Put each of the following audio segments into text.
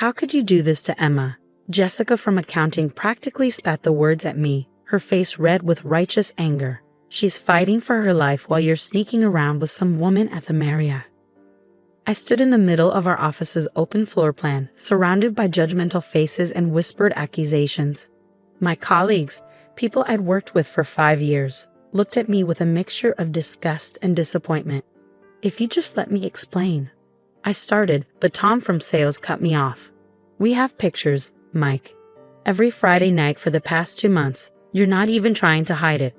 How could you do this to Emma? Jessica from accounting practically spat the words at me, her face red with righteous anger. She's fighting for her life while you're sneaking around with some woman at the Marriott. I stood in the middle of our office's open floor plan, surrounded by judgmental faces and whispered accusations. My colleagues, people I'd worked with for 5 years, looked at me with a mixture of disgust and disappointment. If you just let me explain. I started, but Tom from sales cut me off. We have pictures, Mike. Every Friday night for the past 2 months, you're not even trying to hide it.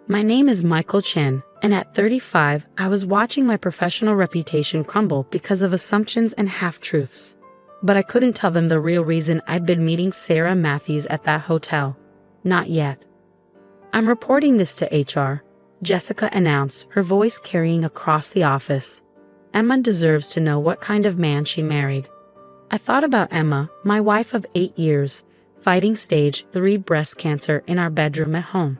My name is Michael Chen, and at 35, I was watching my professional reputation crumble because of assumptions and half-truths. But I couldn't tell them the real reason I'd been meeting Sarah Matthews at that hotel. Not yet. I'm reporting this to HR, Jessica announced, her voice carrying across the office. Emma deserves to know what kind of man she married. I thought about Emma, my wife of 8 years, fighting stage 3 breast cancer in our bedroom at home.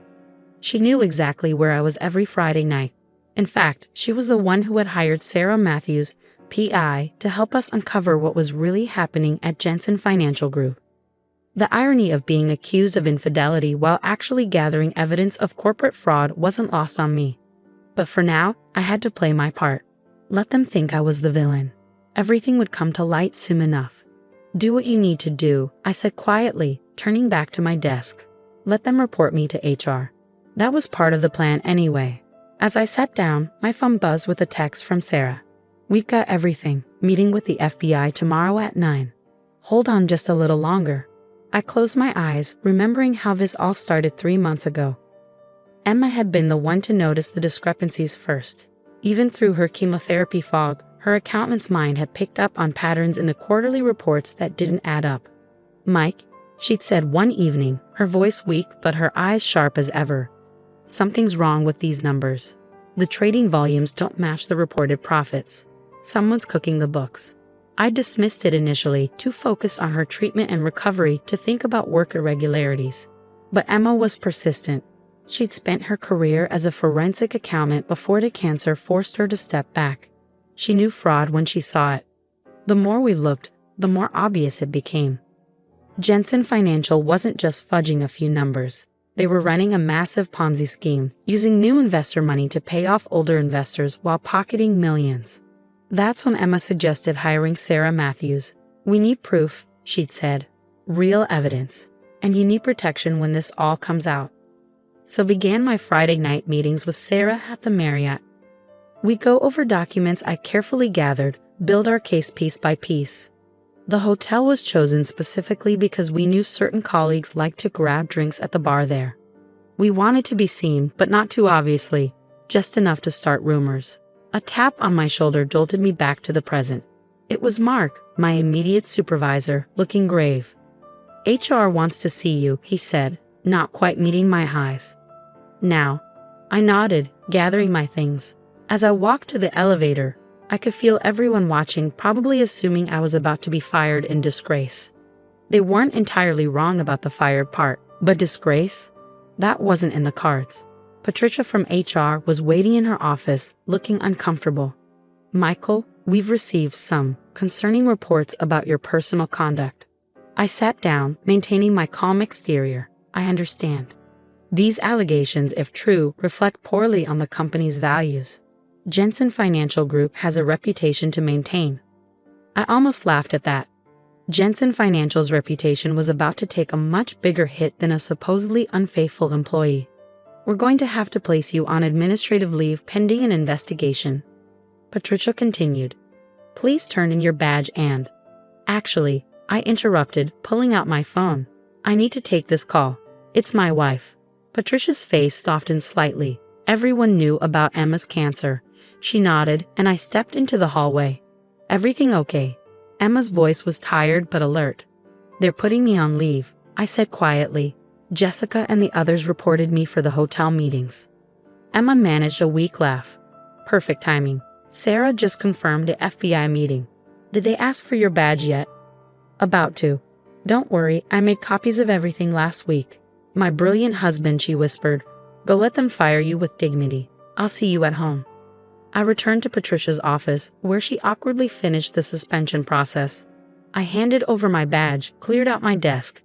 She knew exactly where I was every Friday night. In fact, she was the one who had hired Sarah Matthews, PI, to help us uncover what was really happening at Jensen Financial Group. The irony of being accused of infidelity while actually gathering evidence of corporate fraud wasn't lost on me. But for now, I had to play my part. Let them think I was the villain. Everything would come to light soon enough. Do what you need to do, I said quietly, turning back to my desk. Let them report me to HR. That was part of the plan anyway. As I sat down, my phone buzzed with a text from Sarah. We've got everything. Meeting with the FBI tomorrow at 9. Hold on just a little longer. I closed my eyes, remembering how this all started 3 months ago. Emma had been the one to notice the discrepancies first. Even through her chemotherapy fog, her accountant's mind had picked up on patterns in the quarterly reports that didn't add up. Mike, she'd said one evening, her voice weak but her eyes sharp as ever. Something's wrong with these numbers. The trading volumes don't match the reported profits. Someone's cooking the books. I dismissed it initially, too focused on her treatment and recovery to think about work irregularities. But Emma was persistent. She'd spent her career as a forensic accountant before the cancer forced her to step back. She knew fraud when she saw it. The more we looked, the more obvious it became. Jensen Financial wasn't just fudging a few numbers. They were running a massive Ponzi scheme, using new investor money to pay off older investors while pocketing millions. That's when Emma suggested hiring Sarah Matthews. We need proof, she'd said. Real evidence. And you need protection when this all comes out. So began my Friday night meetings with Sarah at the Marriott. We go over documents I carefully gathered, build our case piece by piece. The hotel was chosen specifically because we knew certain colleagues liked to grab drinks at the bar there. We wanted to be seen, but not too obviously, just enough to start rumors. A tap on my shoulder jolted me back to the present. It was Mark, my immediate supervisor, looking grave. HR wants to see you, he said, not quite meeting my highs. Now, I nodded, gathering my things. As I walked to the elevator, I could feel everyone watching, probably assuming I was about to be fired in disgrace. They weren't entirely wrong about the fired part, but disgrace? That wasn't in the cards. Patricia from HR was waiting in her office, looking uncomfortable. Michael, we've received some concerning reports about your personal conduct. I sat down, maintaining my calm exterior. I understand. These allegations, if true, reflect poorly on the company's values. Jensen Financial Group has a reputation to maintain. I almost laughed at that. Jensen Financial's reputation was about to take a much bigger hit than a supposedly unfaithful employee. We're going to have to place you on administrative leave pending an investigation. Patricia continued. Please turn in your badge and... Actually, I interrupted, pulling out my phone. I need to take this call. It's my wife. Patricia's face softened slightly. Everyone knew about Emma's cancer. She nodded, and I stepped into the hallway. Everything okay? Emma's voice was tired but alert. They're putting me on leave, I said quietly. Jessica and the others reported me for the hotel meetings. Emma managed a weak laugh. Perfect timing. Sarah just confirmed the FBI meeting. Did they ask for your badge yet? About to. Don't worry, I made copies of everything last week. My brilliant husband, she whispered. Go let them fire you with dignity. I'll see you at home. I returned to Patricia's office, where she awkwardly finished the suspension process. I handed over my badge, cleared out my desk,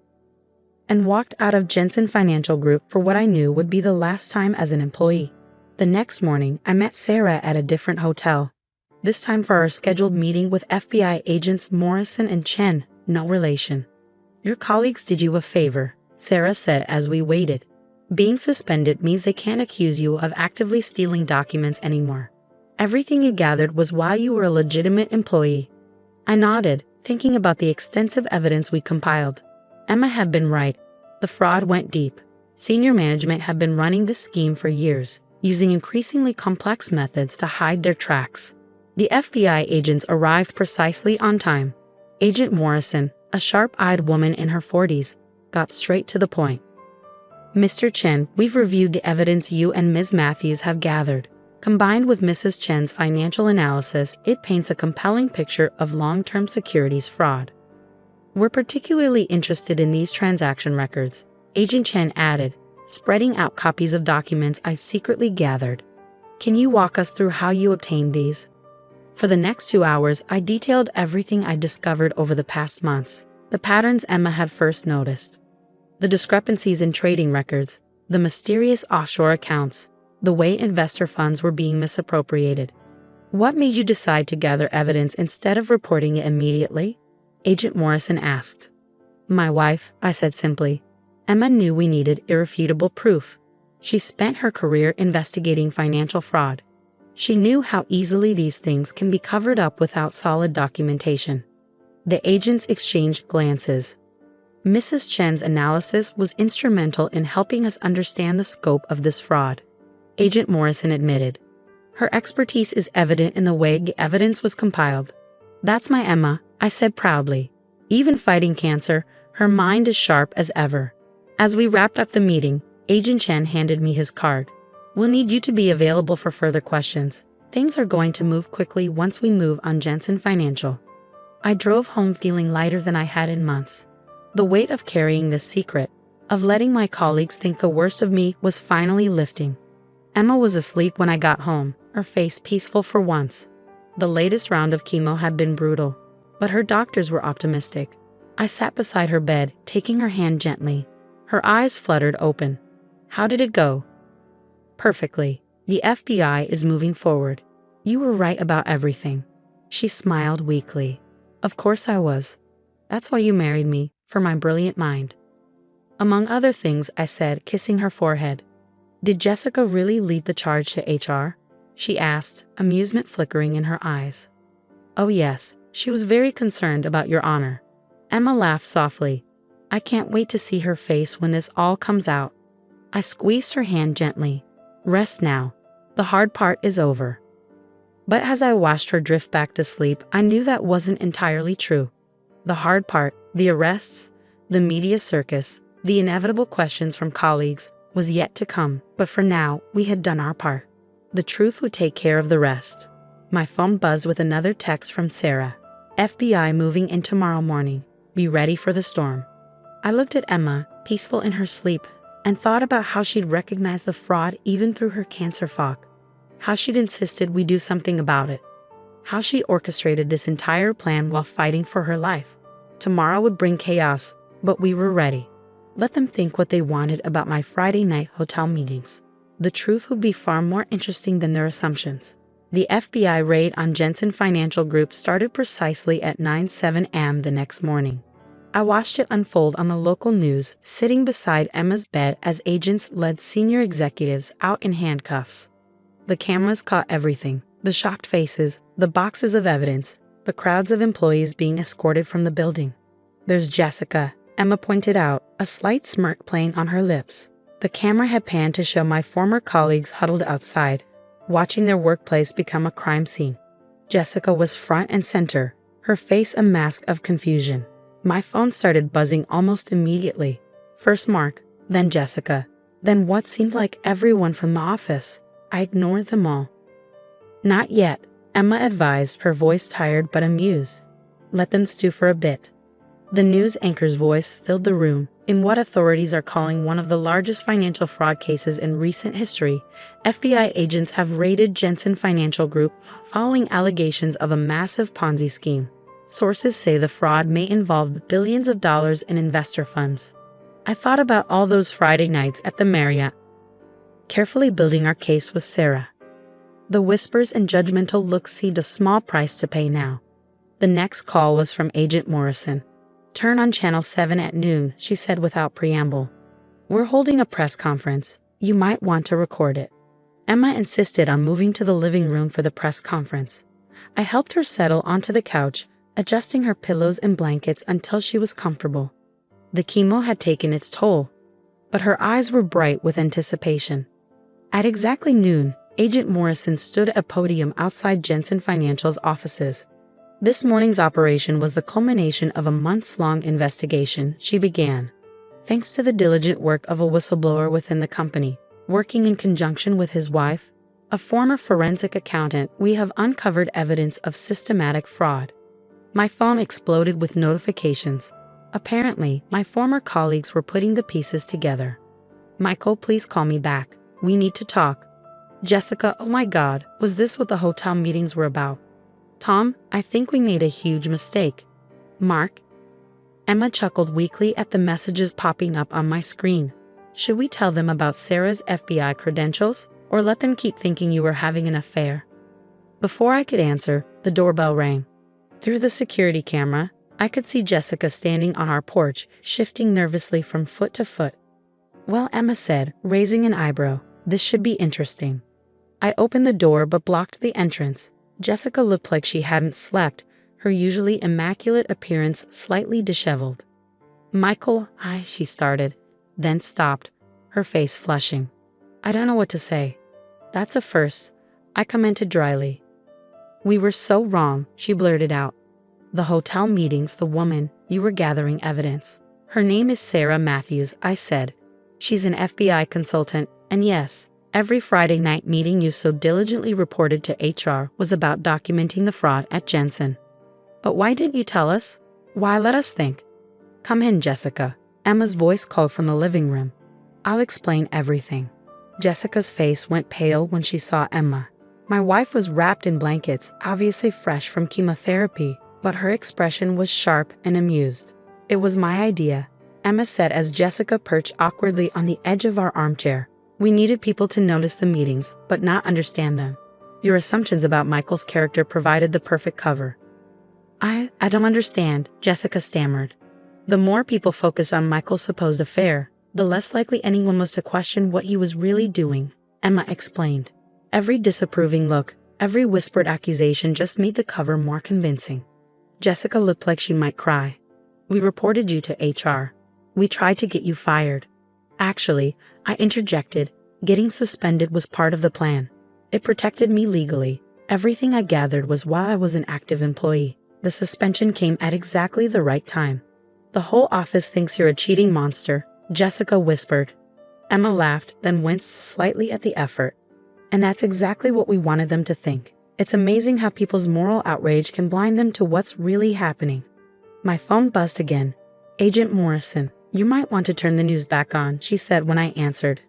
and walked out of Jensen Financial Group for what I knew would be the last time as an employee. The next morning, I met Sarah at a different hotel, this time for our scheduled meeting with FBI agents Morrison and Chen, no relation. "Your colleagues did you a favor," Sarah said as we waited. "Being suspended means they can't accuse you of actively stealing documents anymore. Everything you gathered was why you were a legitimate employee." I nodded, thinking about the extensive evidence we compiled. Emma had been right. The fraud went deep. Senior management had been running this scheme for years, using increasingly complex methods to hide their tracks. The FBI agents arrived precisely on time. Agent Morrison, a sharp-eyed woman in her 40s, got straight to the point. "Mr. Chen, we've reviewed the evidence you and Ms. Matthews have gathered. Combined with Mrs. Chen's financial analysis, it paints a compelling picture of long-term securities fraud. We're particularly interested in these transaction records," Agent Chen added, spreading out copies of documents I secretly gathered. "Can you walk us through how you obtained these?" For the next 2 hours, I detailed everything I discovered over the past months, the patterns Emma had first noticed, the discrepancies in trading records, the mysterious offshore accounts, the way investor funds were being misappropriated. "What made you decide to gather evidence instead of reporting it immediately?" Agent Morrison asked. "My wife," I said simply. "Emma knew we needed irrefutable proof. She spent her career investigating financial fraud. She knew how easily these things can be covered up without solid documentation." The agents exchanged glances. Mrs. Chen's analysis was instrumental in helping us understand the scope of this fraud, Agent Morrison admitted. "Her expertise is evident in the way the evidence was compiled." "That's my Emma," I said proudly. "Even fighting cancer, her mind is sharp as ever." As we wrapped up the meeting, Agent Chen handed me his card. "We'll need you to be available for further questions. Things are going to move quickly once we move on Jensen Financial." I drove home feeling lighter than I had in months. The weight of carrying this secret, of letting my colleagues think the worst of me, was finally lifting. Emma was asleep when I got home, her face peaceful for once. The latest round of chemo had been brutal, but her doctors were optimistic. I sat beside her bed, taking her hand gently. Her eyes fluttered open. "How did it go?" "Perfectly. The FBI is moving forward. You were right about everything." She smiled weakly. "Of course I was. That's why you married me, for my brilliant mind." Among other things, I said, kissing her forehead. "Did Jessica really lead the charge to HR?" she asked, amusement flickering in her eyes. "Oh yes, she was very concerned about your honor." Emma laughed softly. "I can't wait to see her face when this all comes out." I squeezed her hand gently. "Rest now. The hard part is over." But as I watched her drift back to sleep, I knew that wasn't entirely true. The hard part, the arrests, the media circus, the inevitable questions from colleagues, was yet to come. But for now, we had done our part. The truth would take care of the rest. My phone buzzed with another text from Sarah. "FBI moving in tomorrow morning. Be ready for the storm." I looked at Emma, peaceful in her sleep, and thought about how she'd recognized the fraud even through her cancer fog. How she'd insisted we do something about it. How she orchestrated this entire plan while fighting for her life. Tomorrow would bring chaos, but we were ready. Let them think what they wanted about my Friday night hotel meetings. The truth would be far more interesting than their assumptions. The FBI raid on Jensen Financial Group started precisely at 9:07 a.m. the next morning. I watched it unfold on the local news, sitting beside Emma's bed as agents led senior executives out in handcuffs. The cameras caught everything: the shocked faces, the boxes of evidence, the crowds of employees being escorted from the building. "There's Jessica," Emma pointed out, a slight smirk playing on her lips. The camera had panned to show my former colleagues huddled outside, watching their workplace become a crime scene. Jessica was front and center, her face a mask of confusion. My phone started buzzing almost immediately. First Mark, then Jessica, then what seemed like everyone from the office. I ignored them all. "Not yet," Emma advised, her voice tired but amused. "Let them stew for a bit." The news anchor's voice filled the room. In what authorities are calling one of the largest financial fraud cases in recent history, FBI agents have raided Jensen Financial Group following allegations of a massive Ponzi scheme. Sources say the fraud may involve billions of dollars in investor funds. I thought about all those Friday nights at the Marriott, carefully building our case with Sarah. The whispers and judgmental looks seemed a small price to pay now. The next call was from Agent Morrison. "Turn on Channel 7 at noon," she said without preamble. "We're holding a press conference. You might want to record it." Emma insisted on moving to the living room for the press conference. I helped her settle onto the couch, adjusting her pillows and blankets until she was comfortable. The chemo had taken its toll, but her eyes were bright with anticipation. At exactly noon, Agent Morrison stood at a podium outside Jensen Financial's offices. "This morning's operation was the culmination of a months-long investigation," she began. "Thanks to the diligent work of a whistleblower within the company, working in conjunction with his wife, a former forensic accountant, we have uncovered evidence of systematic fraud." My phone exploded with notifications. Apparently, my former colleagues were putting the pieces together. "Michael, please call me back. We need to talk." "Jessica, oh my God, was this what the hotel meetings were about?" "Tom, I think we made a huge mistake." "Mark?" Emma chuckled weakly at the messages popping up on my screen. "Should we tell them about Sarah's FBI credentials, or let them keep thinking you were having an affair?" Before I could answer, the doorbell rang. Through the security camera, I could see Jessica standing on our porch, shifting nervously from foot to foot. "Well," Emma said, raising an eyebrow, "this should be interesting." I opened the door but blocked the entrance. Jessica looked like she hadn't slept, her usually immaculate appearance slightly disheveled. "Michael, hi," she started, then stopped, her face flushing. "I don't know what to say." "That's a first," I commented dryly. "We were so wrong," she blurted out. "The hotel meetings, the woman, you were gathering evidence. Her name is Sarah Matthews," I said. "She's an FBI consultant, and yes, every Friday night meeting you so diligently reported to HR was about documenting the fraud at Jensen." "But why didn't you tell us? Why let us think?" "Come in, Jessica," Emma's voice called from the living room. "I'll explain everything." Jessica's face went pale when she saw Emma. My wife was wrapped in blankets, obviously fresh from chemotherapy, but her expression was sharp and amused. "It was my idea," Emma said as Jessica perched awkwardly on the edge of our armchair. "We needed people to notice the meetings, but not understand them. Your assumptions about Michael's character provided the perfect cover." I don't understand," Jessica stammered. "The more people focused on Michael's supposed affair, the less likely anyone was to question what he was really doing," Emma explained. "Every disapproving look, every whispered accusation just made the cover more convincing." Jessica looked like she might cry. "We reported you to HR. We tried to get you fired." "Actually," I interjected, "getting suspended was part of the plan. It protected me legally. Everything I gathered was while I was an active employee. The suspension came at exactly the right time." "The whole office thinks you're a cheating monster," Jessica whispered. Emma laughed, then winced slightly at the effort. "And that's exactly what we wanted them to think. It's amazing how people's moral outrage can blind them to what's really happening." My phone buzzed again. "Agent Morrison, you might want to turn the news back on," she said when I answered.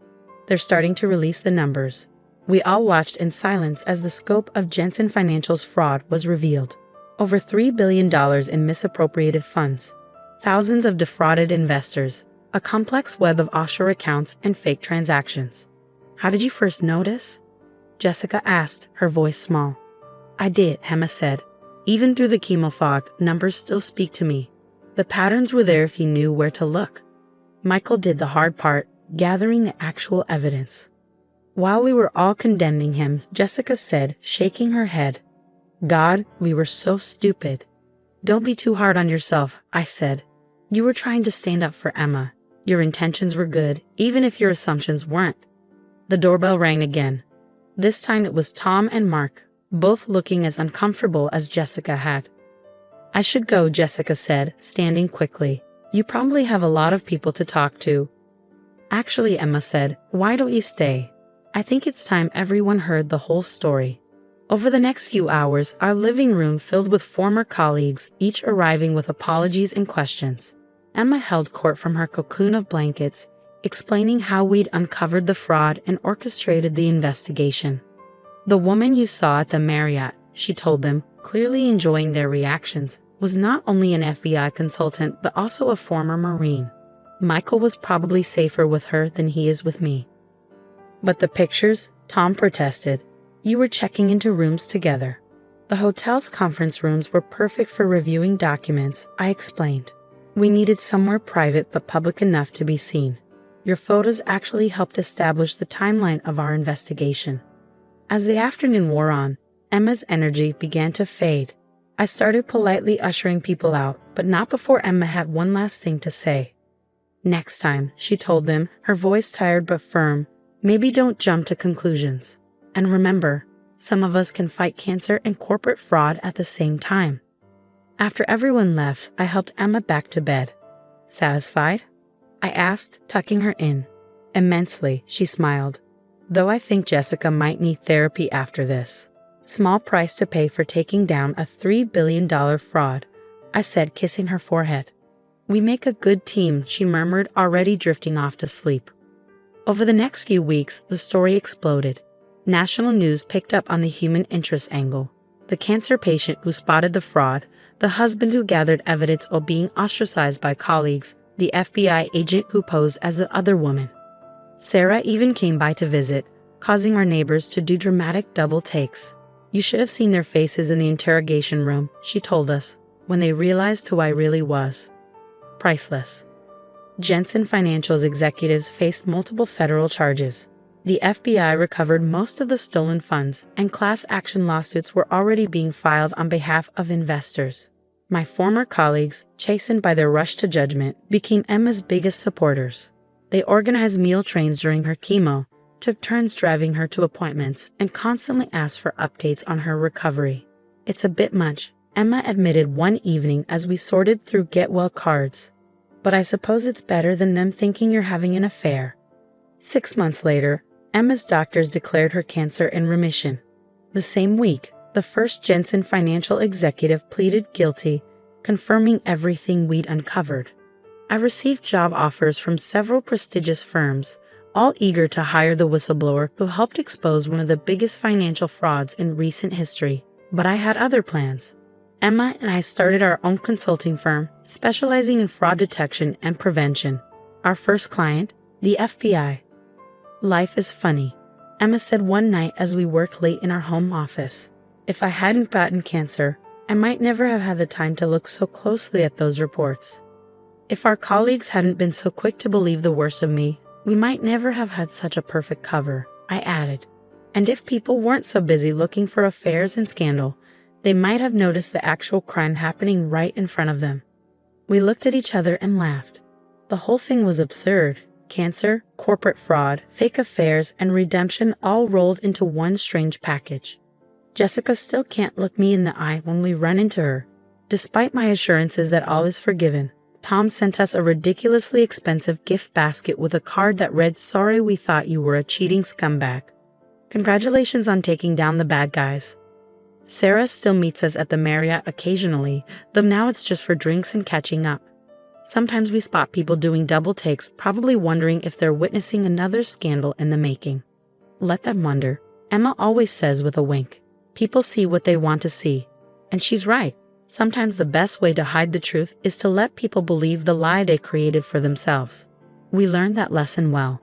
"They're starting to release the numbers." We all watched in silence as the scope of Jensen Financial's fraud was revealed. Over $3 billion in misappropriated funds, thousands of defrauded investors, a complex web of offshore accounts and fake transactions. "How did you first notice?" Jessica asked, her voice small. "I did," Emma said. "Even through the chemo fog, numbers still speak to me. The patterns were there if you knew where to look." Michael did the hard part, gathering the actual evidence. While we were all condemning him, Jessica said, shaking her head, "God, we were so stupid." "Don't be too hard on yourself," I said. "You were trying to stand up for Emma. Your intentions were good, even if your assumptions weren't." The doorbell rang again. This time it was Tom and Mark, both looking as uncomfortable as Jessica had. "I should go," Jessica said, standing quickly. "You probably have a lot of people to talk to." "Actually," Emma said, "why don't you stay? I think it's time everyone heard the whole story." Over the next few hours, our living room filled with former colleagues, each arriving with apologies and questions. Emma held court from her cocoon of blankets, explaining how we'd uncovered the fraud and orchestrated the investigation. "The woman you saw at the Marriott," she told them, clearly enjoying their reactions. was not only an FBI consultant but also a former Marine. Michael was probably safer with her than he is with me. But the pictures, Tom protested. You were checking into rooms together. The hotel's conference rooms were perfect for reviewing documents, I explained. We needed somewhere private but public enough to be seen. Your photos actually helped establish the timeline of our investigation. As the afternoon wore on, Emma's energy began to fade. I started politely ushering people out, but not before Emma had one last thing to say. Next time, she told them, her voice tired but firm, maybe don't jump to conclusions. And remember, some of us can fight cancer and corporate fraud at the same time. After everyone left, I helped Emma back to bed. Satisfied? I asked, tucking her in. Immensely, she smiled. Though I think Jessica might need therapy after this. Small price to pay for taking down a $3 billion fraud, I said, kissing her forehead. We make a good team, she murmured, already drifting off to sleep. Over the next few weeks, the story exploded. National news picked up on the human interest angle. The cancer patient who spotted the fraud, the husband who gathered evidence while being ostracized by colleagues, the FBI agent who posed as the other woman. Sarah even came by to visit, causing our neighbors to do dramatic double takes. You should have seen their faces in the interrogation room, she told us, when they realized who I really was. Priceless. Jensen Financial's executives faced multiple federal charges. The FBI recovered most of the stolen funds, and class action lawsuits were already being filed on behalf of investors. My former colleagues, chastened by their rush to judgment, became Emma's biggest supporters. They organized meal trains during her chemo, took turns driving her to appointments, and constantly asked for updates on her recovery. It's a bit much, Emma admitted one evening as we sorted through get-well cards. But I suppose it's better than them thinking you're having an affair. 6 months later, Emma's doctors declared her cancer in remission. The same week, the first Jensen Financial executive pleaded guilty, confirming everything we'd uncovered. I received job offers from several prestigious firms, all eager to hire the whistleblower who helped expose one of the biggest financial frauds in recent history. But I had other plans. Emma and I started our own consulting firm, specializing in fraud detection and prevention. Our first client, the FBI. Life is funny, Emma said one night as we worked late in our home office. If I hadn't gotten cancer, I might never have had the time to look so closely at those reports. If our colleagues hadn't been so quick to believe the worst of me, we might never have had such a perfect cover, I added. And if people weren't so busy looking for affairs and scandal, they might have noticed the actual crime happening right in front of them. We looked at each other and laughed. The whole thing was absurd. Cancer, corporate fraud, fake affairs, and redemption all rolled into one strange package. Jessica still can't look me in the eye when we run into her. Despite my assurances that all is forgiven, Tom sent us a ridiculously expensive gift basket with a card that read, "Sorry we thought you were a cheating scumbag. Congratulations on taking down the bad guys." Sarah still meets us at the Marriott occasionally, though now it's just for drinks and catching up. Sometimes we spot people doing double takes, probably wondering if they're witnessing another scandal in the making. Let them wonder, Emma always says with a wink. People see what they want to see. And she's right. Sometimes the best way to hide the truth is to let people believe the lie they created for themselves. We learned that lesson well.